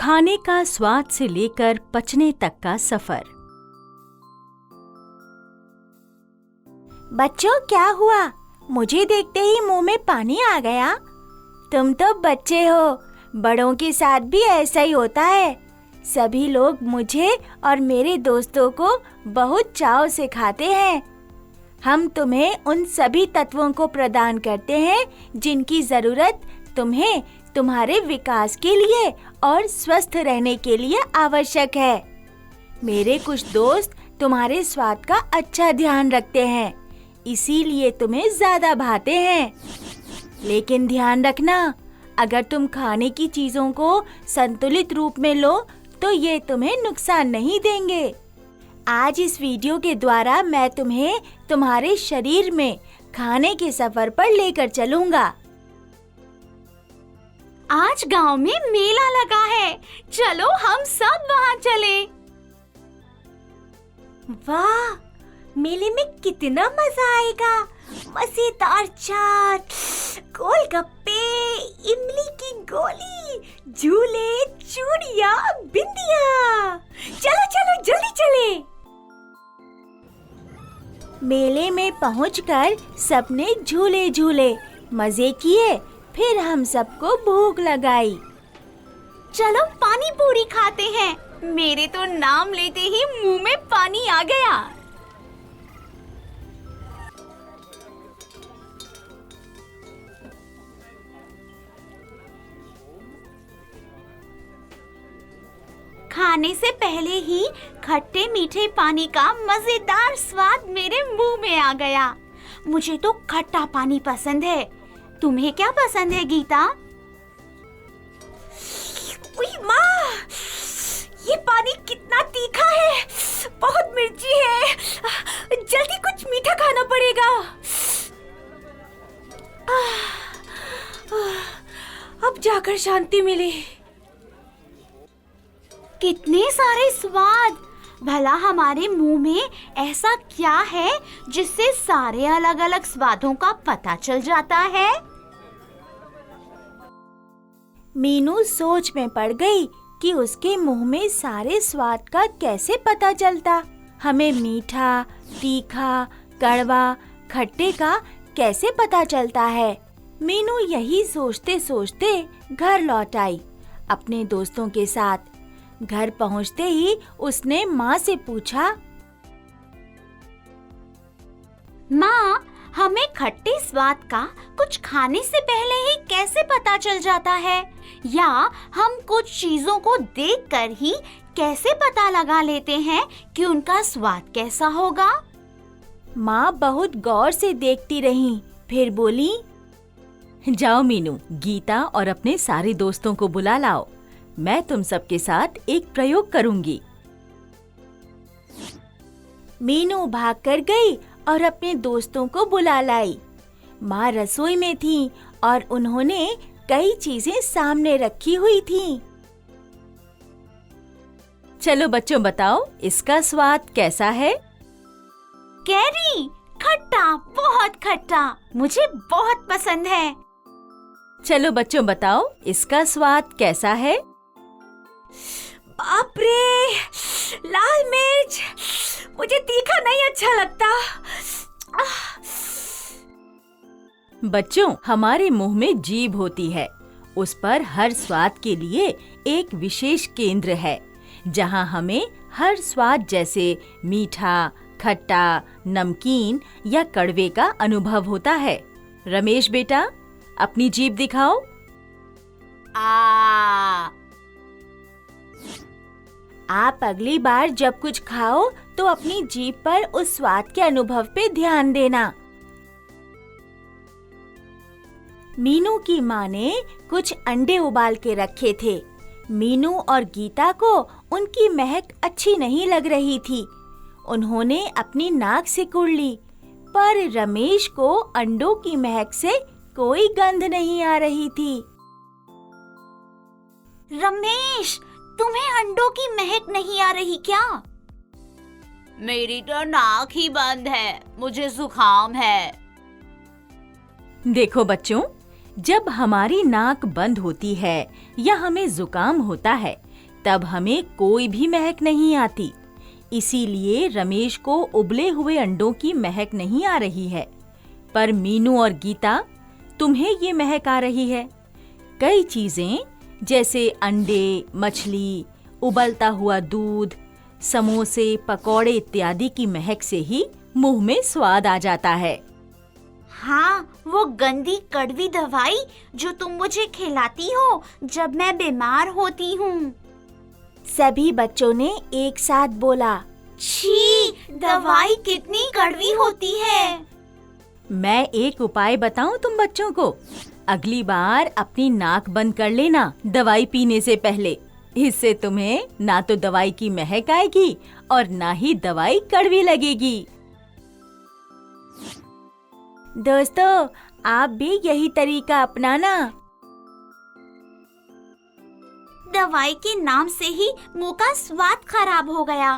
खाने का स्वाद से लेकर पचने तक का सफर। बच्चों, क्या हुआ? मुझे देखते ही मुंह में पानी आ गया। तुम तो बच्चे हो, बड़ों के साथ भी ऐसा ही होता है। सभी लोग मुझे और मेरे दोस्तों को बहुत चाव से खाते हैं। हम तुम्हें उन सभी तत्वों को प्रदान करते हैं जिनकी जरूरत तुम्हें तुम्हारे विकास के लिए और स्वस्थ रहने के लिए आवश्यक है। मेरे कुछ दोस्त तुम्हारे स्वाद का अच्छा ध्यान रखते हैं, इसीलिए तुम्हें ज्यादा भाते हैं। लेकिन ध्यान रखना, अगर तुम खाने की चीजों को संतुलित रूप में लो तो ये तुम्हें नुकसान नहीं देंगे। आज इस वीडियो के द्वारा मैं तुम्हें तुम्हारे शरीर में खाने के सफर पर लेकर चलूंगा। आज गांव में मेला लगा है, चलो हम सब वहां चले। वाह, मेले में कितना मजा आएगा। मजेदार चाट, गोलगप्पे, इमली की गोली, झूले, चूड़ियां, बिंदिया। चलो चलो जल्दी चले। मेले में पहुंचकर सबने झूले झूले, मजे किए। फिर हम सबको भूख लगाई। चलो पानी पूरी खाते हैं। मेरे तो नाम लेते ही मुंह में पानी आ गया। खाने से पहले ही खट्टे मीठे पानी का मजेदार स्वाद मेरे मुंह में आ गया। मुझे तो खट्टा पानी पसंद है। तुम्हें क्या पसंद है गीता? उई माँ, ये पानी कितना तीखा है, बहुत मिर्ची है। जल्दी कुछ मीठा खाना पड़ेगा। अब जाकर शांति मिली। कितने सारे स्वाद! भला हमारे मुंह में ऐसा क्या है जिससे सारे अलग अलग स्वादों का पता चल जाता है? मीनू सोच में पड़ गई कि उसके मुंह में सारे स्वाद का कैसे पता चलता। हमें मीठा, तीखा, कड़वा, खट्टे का कैसे पता चलता है। मीनू यही सोचते सोचते घर लौट आई अपने दोस्तों के साथ। घर पहुंचते ही उसने माँ से पूछा, माँ, हमें खट्टे स्वाद का कुछ खाने से पहले ही कैसे पता चल जाता है? या हम कुछ चीजों को देखकर ही कैसे पता लगा लेते हैं कि उनका स्वाद कैसा होगा? माँ बहुत गौर से देखती रही, फिर बोली, जाओ मीनू, गीता और अपने सारे दोस्तों को बुला लाओ। मैं तुम सबके साथ एक प्रयोग करूंगी। मीनू भाग कर गई और अपने दोस्तों को बुला लाई। माँ रसोई में थी और उन्होंने कई चीजें सामने रखी हुई थीं। चलो बच्चों, बताओ इसका स्वाद कैसा है? कैरी, खट्टा, बहुत खट्टा, मुझे बहुत पसंद है। चलो बच्चों, बताओ इसका स्वाद कैसा है? बाप रे, लाल मिर्च, मुझे तीखा नहीं अच्छा लगता। बच्चों, हमारे मुंह में जीभ होती है। उस पर हर स्वाद के लिए एक विशेष केंद्र है, जहां हमें हर स्वाद जैसे मीठा, खट्टा, नमकीन या कड़वे का अनुभव होता है। रमेश बेटा, अपनी जीभ दिखाओ। आप अगली बार जब कुछ खाओ तो अपनी जीभ पर उस स्वाद के अनुभव पे ध्यान देना। मीनू की माँ ने कुछ अंडे उबाल के रखे थे। मीनू और गीता को उनकी महक अच्छी नहीं लग रही थी। उन्होंने अपनी नाक सिकुड़ ली, पर रमेश को अंडों की महक से कोई गंध नहीं आ रही थी। रमेश, तुम्हें अंडों की महक नहीं आ रही क्या? मेरी तो नाक ही बंद है, मुझे जुकाम है। देखो बच्चों, जब हमारी नाक बंद होती है या हमें जुकाम होता है, तब हमें कोई भी महक नहीं आती। इसीलिए रमेश को उबले हुए अंडों की महक नहीं आ रही है, पर मीनू और गीता, तुम्हें ये महक आ रही है। कई चीजें जैसे अंडे, मछली, उबलता हुआ दूध, समोसे, पकौड़े इत्यादि की महक से ही मुंह में स्वाद आ जाता है। हाँ, वो गंदी कड़वी दवाई जो तुम मुझे खिलाती हो जब मैं बीमार होती हूँ। सभी बच्चों ने एक साथ बोला, छी, दवाई कितनी कड़वी होती है। मैं एक उपाय बताऊं तुम बच्चों को? अगली बार अपनी नाक बंद कर लेना दवाई पीने से पहले। इससे तुम्हें ना तो दवाई की महक आएगी और ना ही दवाई कड़वी लगेगी। दोस्तों, आप भी यही तरीका अपनाना। दवाई के नाम से ही मुंह का स्वाद खराब हो गया।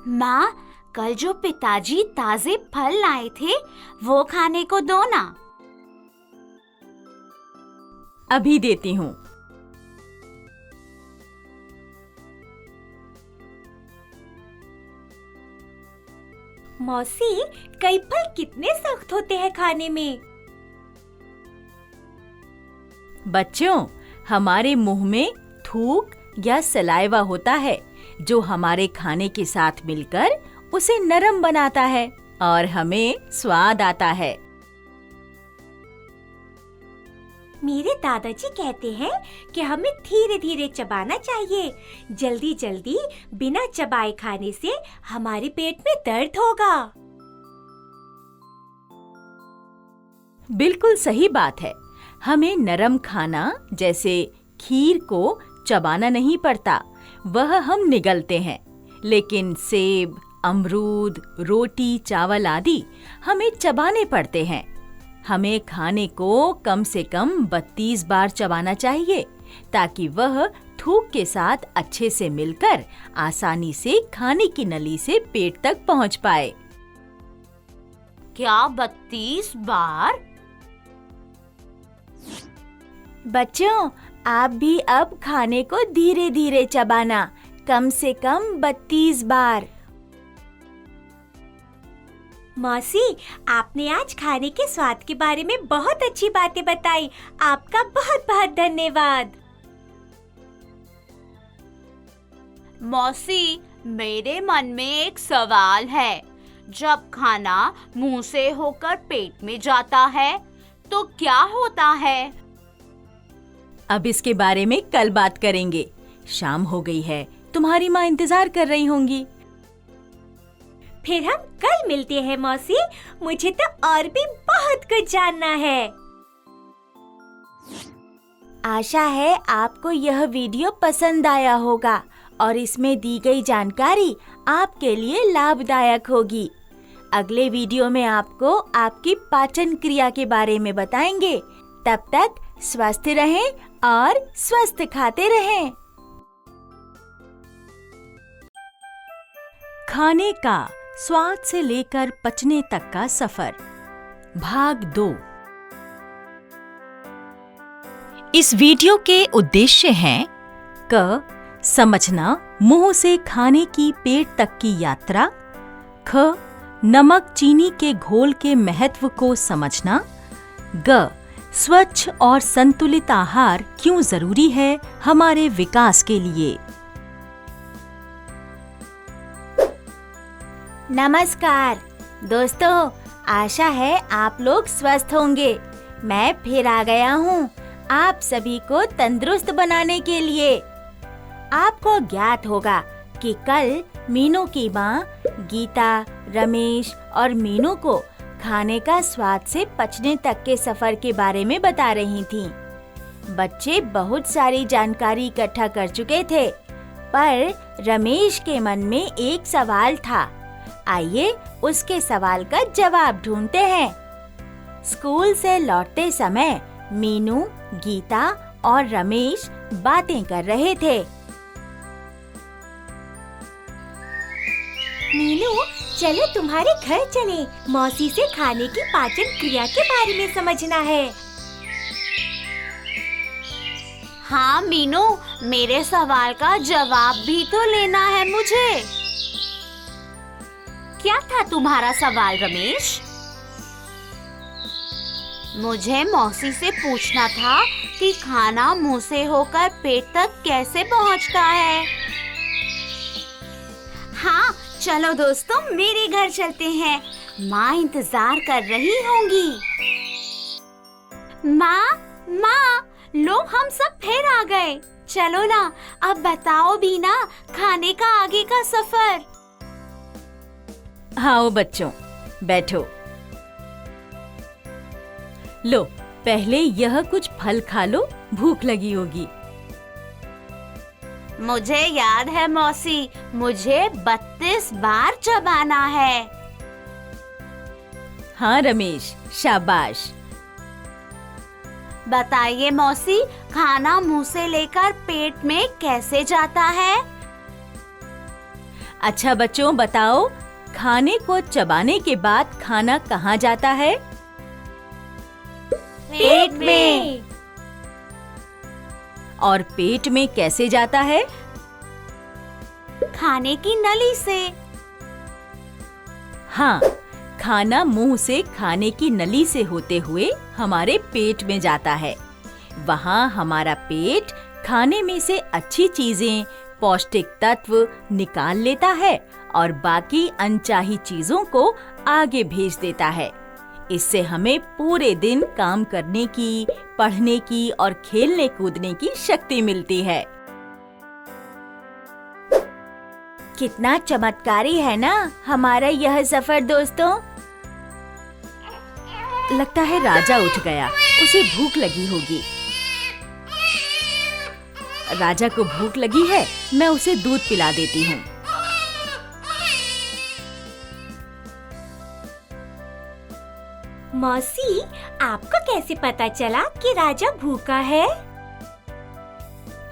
माँ, कल जो पिताजी ताजे फल लाए थे वो खाने को दो ना। अभी देती हूँ। मौसी, कई फल कितने सख्त होते हैं खाने में। बच्चों, हमारे मुंह में थूक या सलाइवा होता है जो हमारे खाने के साथ मिलकर उसे नरम बनाता है और हमें स्वाद आता है। मेरे दादाजी कहते हैं कि हमें धीरे धीरे चबाना चाहिए। जल्दी जल्दी बिना चबाए खाने से हमारे पेट में दर्द होगा। बिल्कुल सही बात है। हमें नरम खाना जैसे खीर को चबाना नहीं पड़ता, वह हम निगलते हैं। लेकिन सेब, अमरूद, रोटी, चावल आदि हमें चबाने पड़ते हैं। हमें खाने को कम से कम 32 बार चबाना चाहिए ताकि वह थूक के साथ अच्छे से मिलकर आसानी से खाने की नली से पेट तक पहुंच पाए। क्या 32 बार? बच्चों, आप भी अब खाने को धीरे धीरे चबाना, कम से कम 32 बार। मौसी, आपने आज खाने के स्वाद के बारे में बहुत अच्छी बातें बताई। आपका बहुत बहुत धन्यवाद। मौसी, मेरे मन में एक सवाल है। जब खाना मुंह से होकर पेट में जाता है तो क्या होता है? अब इसके बारे में कल बात करेंगे। शाम हो गई है, तुम्हारी माँ इंतजार कर रही होंगी। फिर हम कल मिलते हैं मौसी। मुझे तो और भी बहुत कुछ जानना है। आशा है आपको यह वीडियो पसंद आया होगा और इसमें दी गई जानकारी आपके लिए लाभदायक होगी। अगले वीडियो में आपको आपकी पाचन क्रिया के बारे में बताएंगे। तब तक स्वस्थ रहें और स्वस्थ खाते रहें। खाने का स्वाद से लेकर पचने तक का सफर, भाग 2। इस वीडियो के उद्देश्य हैं: क. समझना मुंह से खाने की पेट तक की यात्रा। ख. नमक चीनी के घोल के महत्व को समझना। ग. स्वच्छ और संतुलित आहार क्यों जरूरी है हमारे विकास के लिए। नमस्कार दोस्तों, आशा है आप लोग स्वस्थ होंगे। मैं फिर आ गया हूँ आप सभी को तंदुरुस्त बनाने के लिए। आपको ज्ञात होगा कि कल मीनू की माँ गीता, रमेश और मीनू को खाने का स्वाद से पचने तक के सफर के बारे में बता रही थीं। बच्चे बहुत सारी जानकारी इकट्ठा कर चुके थे, पर रमेश के मन में एक सवाल था। आइए उसके सवाल का जवाब ढूंढते हैं। स्कूल से लौटते समय मीनू, गीता और रमेश बातें कर रहे थे। मीनू, चलो तुम्हारे घर चले। मौसी से खाने की पाचन क्रिया के बारे में समझना है। हाँ मीनू, मेरे सवाल का जवाब भी तो लेना है मुझे। क्या था तुम्हारा सवाल रमेश? मुझे मौसी से पूछना था कि खाना मुंह से होकर पेट तक कैसे पहुंचता है। हाँ चलो दोस्तों, मेरे घर चलते हैं। माँ इंतजार कर रही होंगी। माँ, लो हम सब फिर आ गए। चलो ना, अब बताओ बीना, खाने का आगे का सफर। आओ बच्चों, बैठो। लो, पहले यह कुछ फल खा लो, भूख लगी होगी। मुझे याद है मौसी, मुझे 32 बार चबाना है। हाँ रमेश, शाबाश। बताइए मौसी, खाना मुंह से लेकर पेट में कैसे जाता है? अच्छा बच्चों, बताओ, खाने को चबाने के बाद खाना कहाँ जाता है? पेट में। और पेट में कैसे जाता है? खाने की नली से। हाँ, खाना मुंह से खाने की नली से होते हुए हमारे पेट में जाता है। वहाँ हमारा पेट खाने में से अच्छी चीजें, पौष्टिक तत्व निकाल लेता है और बाकी अनचाही चीजों को आगे भेज देता है। इससे हमें पूरे दिन काम करने की, पढ़ने की और खेलने कूदने की शक्ति मिलती है। कितना चमत्कारी है ना हमारा यह सफर दोस्तों। लगता है राजा उठ गया, उसे भूख लगी होगी। राजा को भूख लगी है, मैं उसे दूध पिला देती हूँ। मौसी, आपको कैसे पता चला कि राजा भूखा है?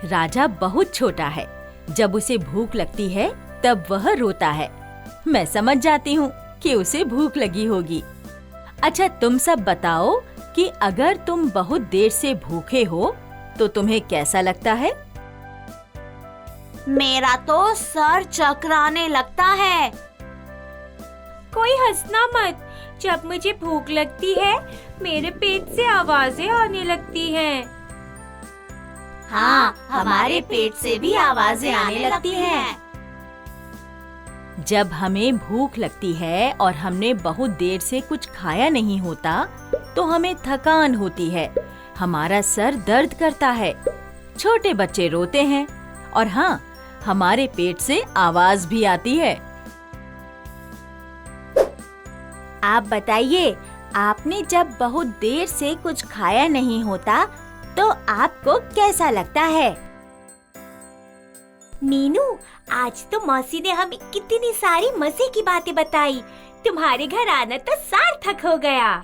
राजा बहुत छोटा है, जब उसे भूख लगती है तब वह रोता है। मैं समझ जाती हूँ कि उसे भूख लगी होगी। अच्छा, तुम सब बताओ कि अगर तुम बहुत देर से भूखे हो तो तुम्हें कैसा लगता है? मेरा तो सर चकराने लगता है। कोई हंसना मत। जब मुझे भूख लगती है, मेरे पेट से आवाजें आने लगती हैं। हाँ, हमारे पेट से भी आवाजें आने लगती हैं। जब हमें भूख लगती है और हमने बहुत देर से कुछ खाया नहीं होता तो हमें थकान होती है, हमारा सर दर्द करता है, छोटे बच्चे रोते हैं और हाँ, हमारे पेट से आवाज भी आती है। आप बताइए, आपने जब बहुत देर से कुछ खाया नहीं होता तो आपको कैसा लगता है? मीनू, आज तो मौसी ने हमें कितनी सारी मजे की बातें बताई। तुम्हारे घर आना तो सार्थक हो गया।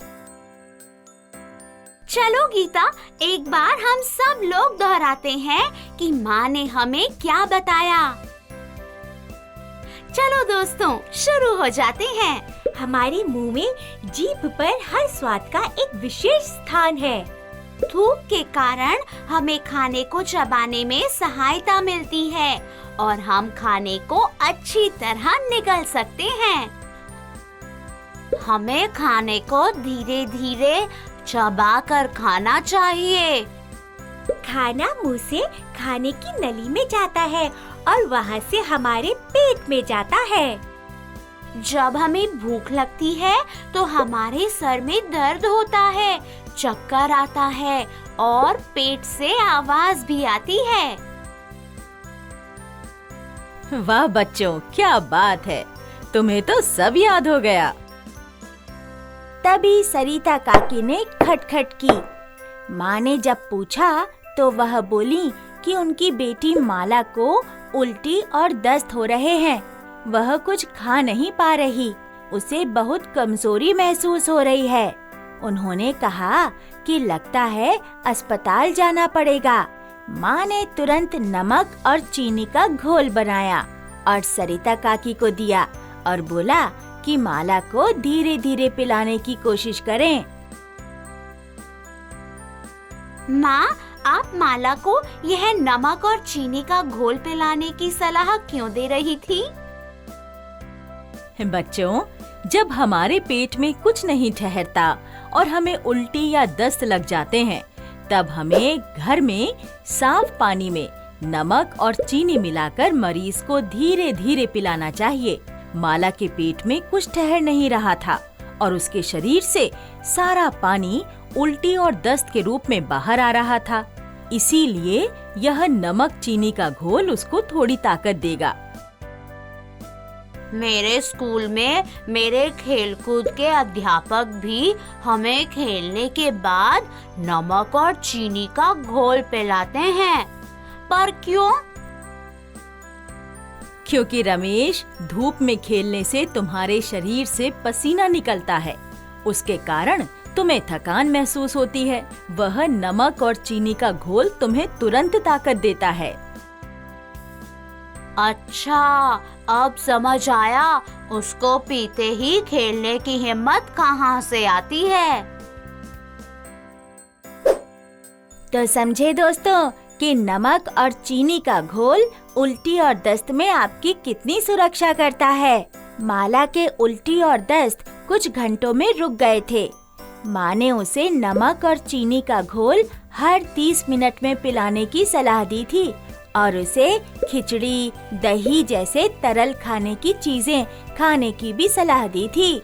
चलो गीता, एक बार हम सब लोग दोहराते हैं कि माँ ने हमें क्या बताया। चलो दोस्तों, शुरू हो जाते हैं। हमारे मुंह में जीभ पर हर स्वाद का एक विशेष स्थान है। थूक के कारण हमें खाने को चबाने में सहायता मिलती है और हम खाने को अच्छी तरह निगल सकते हैं। हमें खाने को धीरे धीरे चबा कर खाना चाहिए। खाना मुंह से खाने की नली में जाता है और वहाँ से हमारे पेट में जाता है। जब हमें भूख लगती है तो हमारे सर में दर्द होता है, चक्कर आता है और पेट से आवाज भी आती है। वाह बच्चों, क्या बात है, तुम्हें तो सब याद हो गया। तभी सरिता काकी ने खटखट की। माँ ने जब पूछा तो वह बोली कि उनकी बेटी माला को उल्टी और दस्त हो रहे हैं। वह कुछ खा नहीं पा रही, उसे बहुत कमजोरी महसूस हो रही है। उन्होंने कहा कि लगता है अस्पताल जाना पड़ेगा। माँ ने तुरंत नमक और चीनी का घोल बनाया और सरिता काकी को दिया और बोला कि माला को धीरे धीरे पिलाने की कोशिश करें। माँ, आप माला को यह नमक और चीनी का घोल पिलाने की सलाह क्यों दे रही थी? बच्चों, जब हमारे पेट में कुछ नहीं ठहरता और हमें उल्टी या दस्त लग जाते हैं, तब हमें घर में साफ पानी में नमक और चीनी मिलाकर मरीज को धीरे धीरे पिलाना चाहिए। माला के पेट में कुछ ठहर नहीं रहा था और उसके शरीर से सारा पानी उल्टी और दस्त के रूप में बाहर आ रहा था। इसीलिए यह नमक चीनी का घोल उसको थोड़ी ताकत देगा। मेरे स्कूल में मेरे खेलकूद के अध्यापक भी हमें खेलने के बाद नमक और चीनी का घोल पिलाते हैं, पर क्यों? क्योंकि रमेश, धूप में खेलने से तुम्हारे शरीर से पसीना निकलता है, उसके कारण तुम्हें थकान महसूस होती है। वह नमक और चीनी का घोल तुम्हें तुरंत ताकत देता है। अच्छा, अब समझ आया उसको पीते ही खेलने की हिम्मत कहाँ से आती है। तो समझे दोस्तों कि नमक और चीनी का घोल उल्टी और दस्त में आपकी कितनी सुरक्षा करता है। माला के उल्टी और दस्त कुछ घंटों में रुक गए थे। माँ ने उसे नमक और चीनी का घोल हर 30 मिनट में पिलाने की सलाह दी थी और उसे खिचड़ी, दही जैसे तरल खाने की चीजें खाने की भी सलाह दी थी।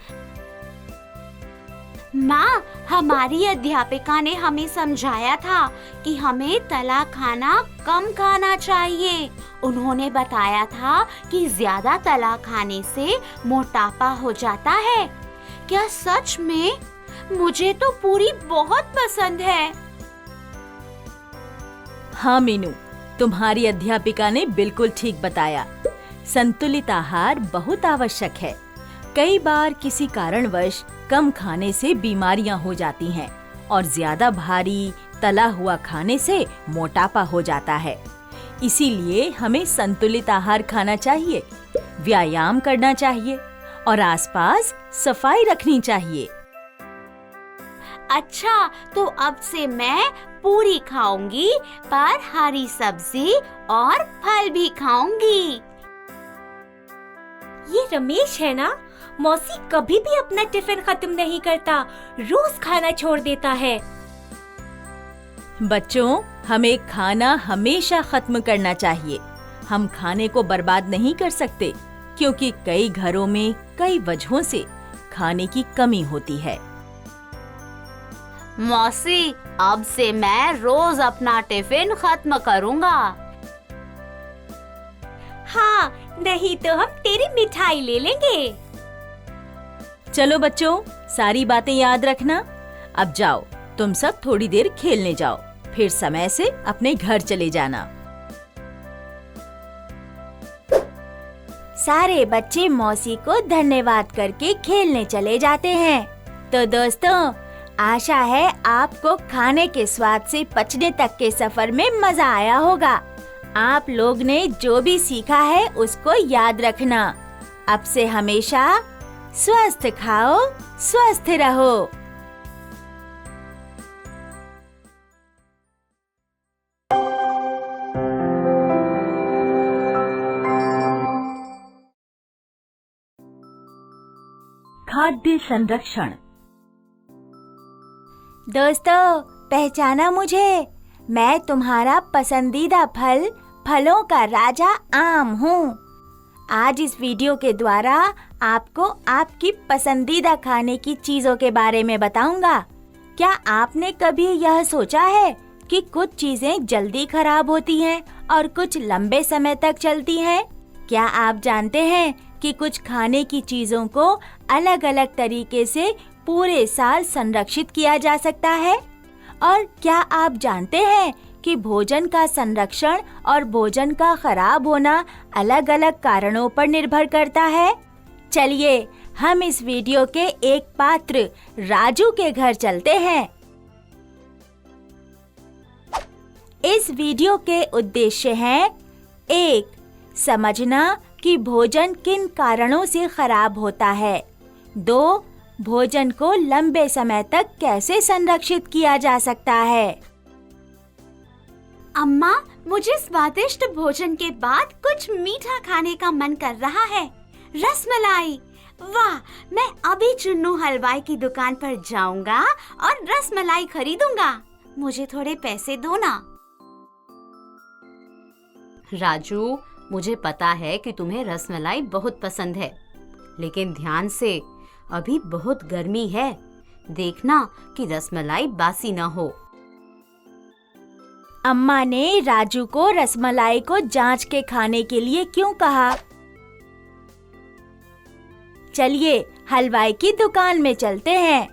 माँ, हमारी अध्यापिका ने हमें समझाया था कि हमें तला खाना कम खाना चाहिए। उन्होंने बताया था कि ज्यादा तला खाने से मोटापा हो जाता है। क्या सच में? मुझे तो पूरी बहुत पसंद है। हाँ मीनू, तुम्हारी अध्यापिका ने बिल्कुल ठीक बताया। संतुलित आहार बहुत आवश्यक है। कई बार किसी कारणवश कम खाने से बीमारियां हो जाती हैं और ज्यादा भारी तला हुआ खाने से मोटापा हो जाता है। इसीलिए हमें संतुलित आहार खाना चाहिए, व्यायाम करना चाहिए और आसपास सफाई रखनी चाहिए। अच्छा, तो अब से मैं पूरी खाऊंगी, पर हरी सब्जी और फल भी खाऊंगी। ये रमेश है ना? मौसी कभी भी अपना टिफिन खत्म नहीं करता, रोज खाना छोड़ देता है। बच्चों, हमें खाना हमेशा खत्म करना चाहिए। हम खाने को बर्बाद नहीं कर सकते, क्योंकि कई घरों में कई वजहों से खाने की कमी होती है। मौसी, अब से मैं रोज अपना टिफिन खत्म करूंगा। हाँ, नहीं तो हम तेरी मिठाई ले लेंगे। चलो बच्चों, सारी बातें याद रखना। अब जाओ, तुम सब थोड़ी देर खेलने जाओ, फिर समय से अपने घर चले जाना। सारे बच्चे मौसी को धन्यवाद करके खेलने चले जाते हैं। तो दोस्तों, आशा है आपको खाने के स्वाद से पचने तक के सफर में मजा आया होगा। आप लोग ने जो भी सीखा है उसको याद रखना। अब से हमेशा स्वस्थ खाओ, स्वस्थ रहो। खाद्य संरक्षण। दोस्तों, पहचाना मुझे? मैं तुम्हारा पसंदीदा फल, फलों का राजा आम हूँ। आज इस वीडियो के द्वारा आपको आपकी पसंदीदा खाने की चीजों के बारे में बताऊंगा। क्या आपने कभी यह सोचा है कि कुछ चीजें जल्दी खराब होती हैं और कुछ लंबे समय तक चलती हैं? क्या आप जानते हैं कि कुछ खाने की चीजों को अलग अलग तरीके से पूरे साल संरक्षित किया जा सकता है? और क्या आप जानते हैं कि भोजन का संरक्षण और भोजन का खराब होना अलग अलग कारणों पर निर्भर करता है? चलिए हम इस वीडियो के एक पात्र राजू के घर चलते हैं। इस वीडियो के उद्देश्य हैं: 1. समझना कि भोजन किन कारणों से खराब होता है। 2. भोजन को लंबे समय तक कैसे संरक्षित किया जा सकता है। अम्मा, मुझे स्वादिष्ट भोजन के बाद कुछ मीठा खाने का मन कर रहा है। रसमलाई! वाह, मैं अभी चुन्नू हलवाई की दुकान पर जाऊंगा और रसमलाई खरीदूंगा। मुझे थोड़े पैसे दो ना। राजू, मुझे पता है कि तुम्हें रसमलाई बहुत पसंद है, लेकिन ध्यान से, अभी बहुत गर्मी है। देखना कि रसमलाई बासी न हो। अम्मा ने राजू को रसमलाई को जांच के खाने के लिए क्यों कहा? चलिए हलवाई की दुकान में चलते हैं।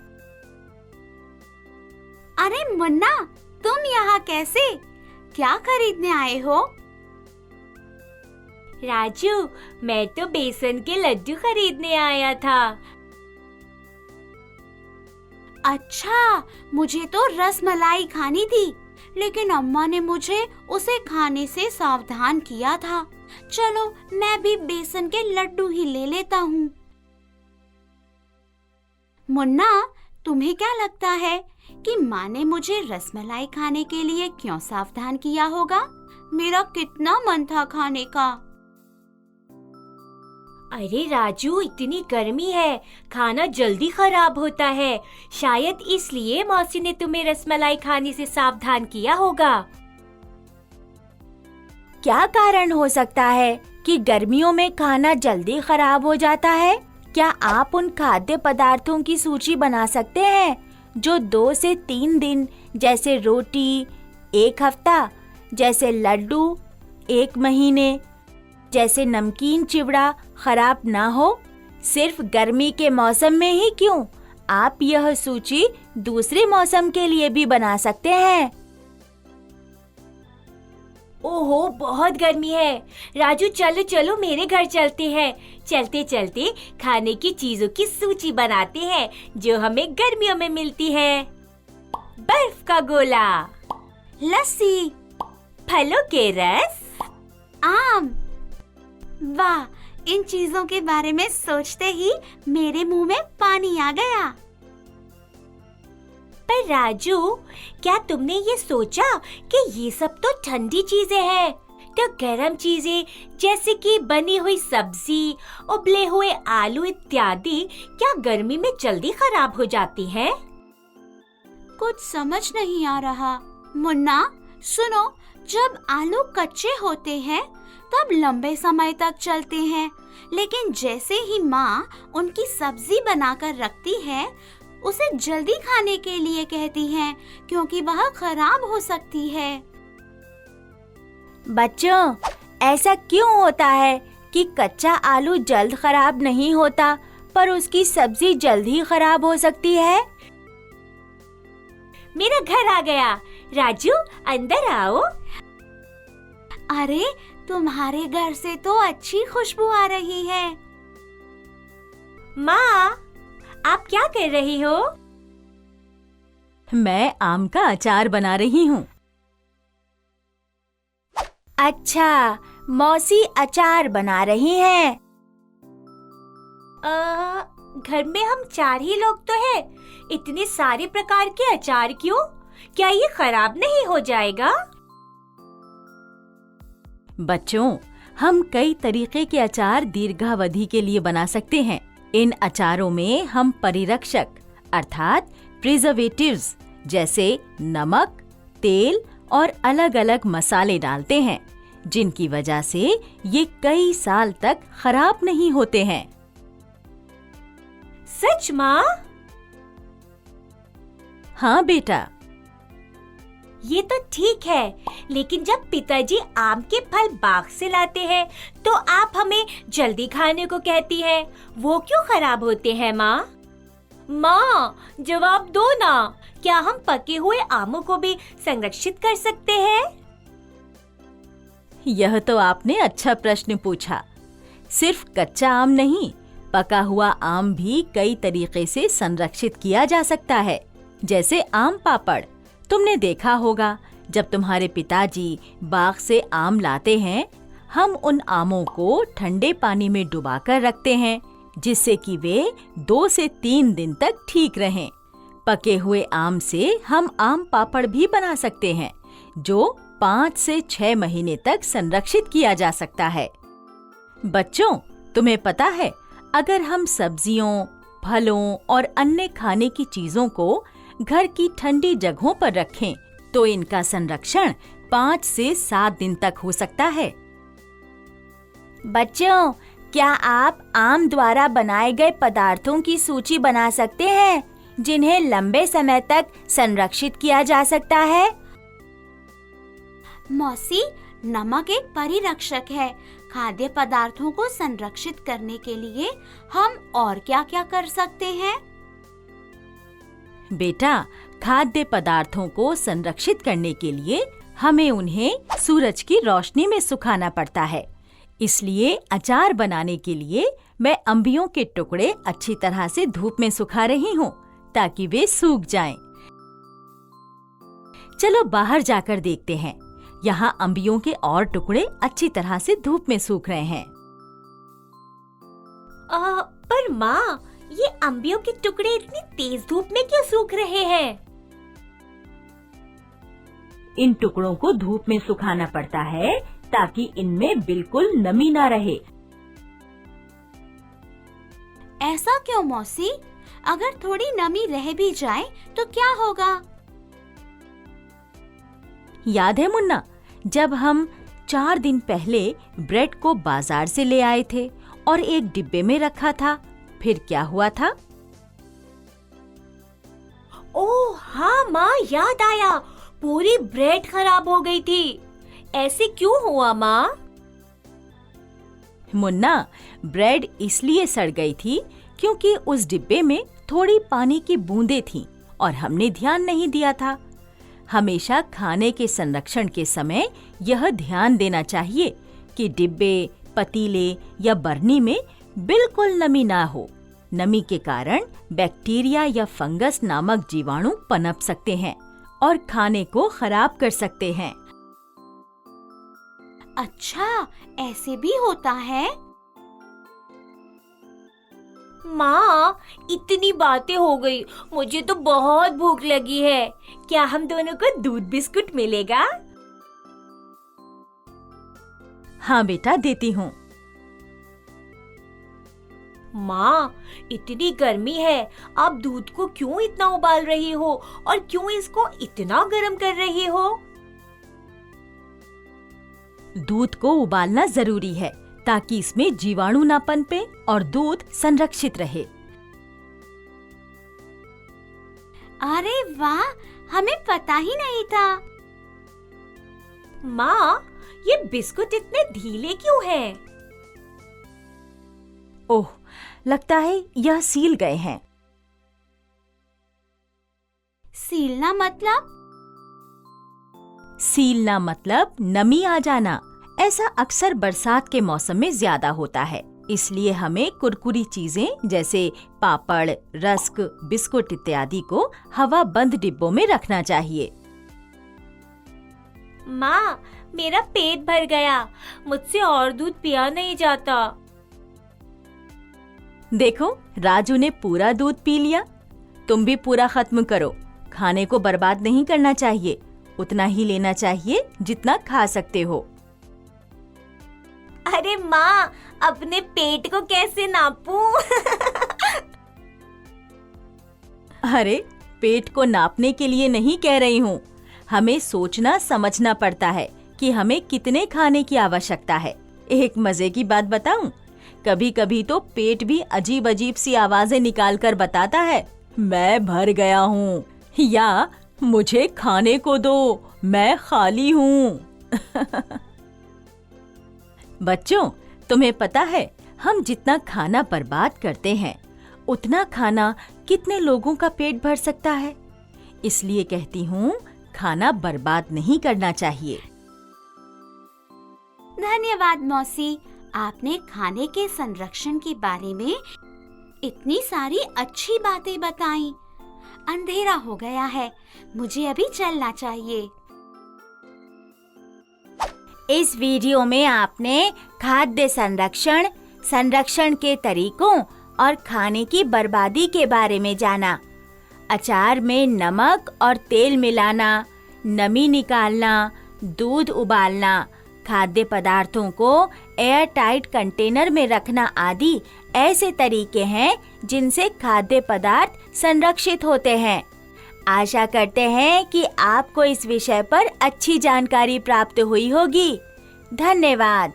अरे मुन्ना, तुम यहाँ कैसे? क्या खरीदने आए हो? राजू, मैं तो बेसन के लड्डू खरीदने आया था। अच्छा, मुझे तो रसमलाई खानी थी, लेकिन अम्मा ने मुझे उसे खाने से सावधान किया था। चलो, मैं भी बेसन के लड्डू ही ले लेता हूँ। मुन्ना, तुम्हें क्या लगता है कि माँ ने मुझे रसमलाई खाने के लिए क्यों सावधान किया होगा? मेरा कितना मन था खाने का। अरे राजू, इतनी गर्मी है, खाना जल्दी खराब होता है। शायद इसलिए मौसी ने तुम्हें रसमलाई खाने से सावधान किया होगा। क्या कारण हो सकता है कि गर्मियों में खाना जल्दी खराब हो जाता है? क्या आप उन खाद्य पदार्थों की सूची बना सकते हैं जो 2 से 3 दिन, जैसे रोटी, 1 हफ्ता, जैसे लड्डू, 1 महीने, जैसे नमकीन चिवड़ा खराब ना हो? सिर्फ गर्मी के मौसम में ही क्यों, आप यह सूची दूसरे मौसम के लिए भी बना सकते हैं। ओहो, बहुत गर्मी है। राजू, चलो चलो मेरे घर चलते हैं। चलते चलते खाने की चीजों की सूची बनाते हैं जो हमें गर्मियों में मिलती है। बर्फ का गोला, लस्सी, फलों के रस, आम। वाह, इन चीजों के बारे में सोचते ही मेरे मुंह में पानी आ गया। पर राजू, क्या तुमने ये सोचा कि ये सब तो ठंडी चीजें हैं, तो गर्म चीजें जैसे कि बनी हुई सब्जी, उबले हुए आलू इत्यादि क्या गर्मी में जल्दी खराब हो जाती हैं? कुछ समझ नहीं आ रहा। मुन्ना, सुनो, जब आलू कच्चे होते हैं तब लंबे समय तक चलते हैं, लेकिन जैसे ही माँ उनकी सब्जी बनाकर रखती है, उसे जल्दी खाने के लिए कहती हैं, क्योंकि वह खराब हो सकती है। बच्चों, ऐसा क्यों होता है कि कच्चा आलू जल्द खराब नहीं होता, पर उसकी सब्जी जल्द ही खराब हो सकती है? मेरा घर आ गया। राजू, अंदर आओ। अरे, तुम्हारे घर से तो अच्छी खुशबू आ रही है। माँ, आप क्या कर रही हो? मैं आम का अचार बना रही हूँ। अच्छा, मौसी अचार बना रही हैं। घर में हम 4 ही लोग तो हैं। इतने सारे प्रकार के अचार क्यों? क्या ये खराब नहीं हो जाएगा? बच्चों, हम कई तरीके के अचार दीर्घावधि के लिए बना सकते हैं। इन अचारों में हम परिरक्षक अर्थात प्रिजर्वेटिव्स जैसे नमक, तेल और अलग-अलग मसाले डालते हैं, जिनकी वजह से ये कई साल तक खराब नहीं होते हैं। सच माँ? हाँ बेटा। ये तो ठीक है, लेकिन जब पिताजी आम के फल बाग से लाते हैं तो आप हमें जल्दी खाने को कहती हैं। वो क्यों खराब होते हैं माँ? माँ, जवाब दो ना। क्या हम पके हुए आमों को भी संरक्षित कर सकते हैं? यह तो आपने अच्छा प्रश्न पूछा। सिर्फ कच्चा आम नहीं, पका हुआ आम भी कई तरीके से संरक्षित किया जा सकता है, जैसे आम पापड़। तुमने देखा होगा, जब तुम्हारे पिताजी बाग से आम लाते हैं, हम उन आमों को ठंडे पानी में डुबाकर रखते हैं, जिससे कि वे 2 से 3 दिन तक ठीक रहें। पके हुए आम से हम आम पापड़ भी बना सकते हैं, जो 5 से 6 महीने तक संरक्षित किया जा सकता है। बच्चों, तुम्हें पता है, अगर हम सब्जियों, फलों और अन्य खाने की चीजों को घर की ठंडी जगहों पर रखें, तो इनका संरक्षण 5 से 7 दिन तक हो सकता है। बच्चों, क्या आप आम द्वारा बनाए गए पदार्थों की सूची बना सकते हैं जिन्हें लंबे समय तक संरक्षित किया जा सकता है? मौसी, नमक एक परिरक्षक है। खाद्य पदार्थों को संरक्षित करने के लिए हम और क्या-क्या कर सकते हैं? बेटा, खाद्य पदार्थों को संरक्षित करने के लिए हमें उन्हें सूरज की रोशनी में सुखाना पड़ता है। इसलिए अचार बनाने के लिए मैं अंबियों के टुकड़े अच्छी तरह से धूप में सुखा रही हूँ ताकि वे सूख जाएं। चलो बाहर जाकर देखते हैं। यहाँ अंबियों के और टुकड़े अच्छी तरह से धूप में सूख रहे हैं। पर माँ, ये अंबियों के टुकड़े इतनी तेज धूप में क्यों सूख रहे हैं? इन टुकड़ों को धूप में सुखाना पड़ता है ताकि इनमें बिल्कुल नमी ना रहे। ऐसा क्यों मौसी? अगर थोड़ी नमी रह भी जाए तो क्या होगा? याद है मुन्ना, जब हम 4 दिन पहले ब्रेड को बाजार से ले आए थे और एक डिब्बे में रखा था, फिर क्या हुआ था? ओह हाँ माँ, याद आया। पूरी ब्रेड खराब हो गई थी। ऐसे क्यों हुआ माँ? मुन्ना, ब्रेड इसलिए सड़ गई थी क्योंकि उस डिब्बे में थोड़ी पानी की बूंदें थीं और हमने ध्यान नहीं दिया था। हमेशा खाने के संरक्षण के समय यह ध्यान देना चाहिए कि डिब्बे, पतीले या बरनी में बिल्कुल नमी ना हो। नमी के कारण बैक्टीरिया या फंगस नामक जीवाणु पनप सकते हैं और खाने को खराब कर सकते हैं। अच्छा, ऐसे भी होता है? माँ, इतनी बातें हो गई, मुझे तो बहुत भूख लगी है। क्या हम दोनों को दूध बिस्कुट मिलेगा? हाँ बेटा, देती हूँ। माँ, इतनी गर्मी है, आप दूध को क्यों इतना उबाल रही हो और क्यों इसको इतना गर्म कर रही हो? दूध को उबालना जरूरी है ताकि इसमें जीवाणु ना पनपे और दूध संरक्षित रहे। अरे वाह, हमें पता ही नहीं था। माँ, ये बिस्कुट इतने ढीले क्यों हैं? ओह, लगता है यह सील गए हैं। सीलना मतलब? सीलना मतलब नमी आ जाना। ऐसा अक्सर बरसात के मौसम में ज्यादा होता है। इसलिए हमें कुरकुरी चीजें जैसे पापड़, रस्क, बिस्कुट इत्यादि को हवा बंद डिब्बों में रखना चाहिए। माँ, मेरा पेट भर गया, मुझसे और दूध पिया नहीं जाता। देखो, राजू ने पूरा दूध पी लिया। तुम भी पूरा खत्म करो। खाने को बर्बाद नहीं करना चाहिए। उतना ही लेना चाहिए जितना खा सकते हो। अरे माँ, अपने पेट को कैसे नापूं? अरे, पेट को नापने के लिए नहीं कह रही हूँ। हमें सोचना समझना पड़ता है कि हमें कितने खाने की आवश्यकता है। एक मजे की बात बताऊं? कभी कभी तो पेट भी अजीब अजीब सी आवाजें निकाल कर बताता है, मैं भर गया हूँ, या मुझे खाने को दो, मैं खाली हूँ। बच्चों, तुम्हें पता है हम जितना खाना बर्बाद करते हैं, उतना खाना कितने लोगों का पेट भर सकता है? इसलिए कहती हूँ, खाना बर्बाद नहीं करना चाहिए। धन्यवाद मौसी, आपने खाने के संरक्षण के बारे में इतनी सारी अच्छी बातें बताई। अंधेरा हो गया है, मुझे अभी चलना चाहिए। इस वीडियो में आपने खाद्य संरक्षण के तरीकों और खाने की बर्बादी के बारे में जाना। अचार में नमक और तेल मिलाना, नमी निकालना, दूध उबालना, खाद्य पदार्थों को एयर टाइट कंटेनर में रखना आदि ऐसे तरीके हैं जिनसे खाद्य पदार्थ संरक्षित होते हैं। आशा करते हैं कि आपको इस विषय पर अच्छी जानकारी प्राप्त हुई होगी। धन्यवाद।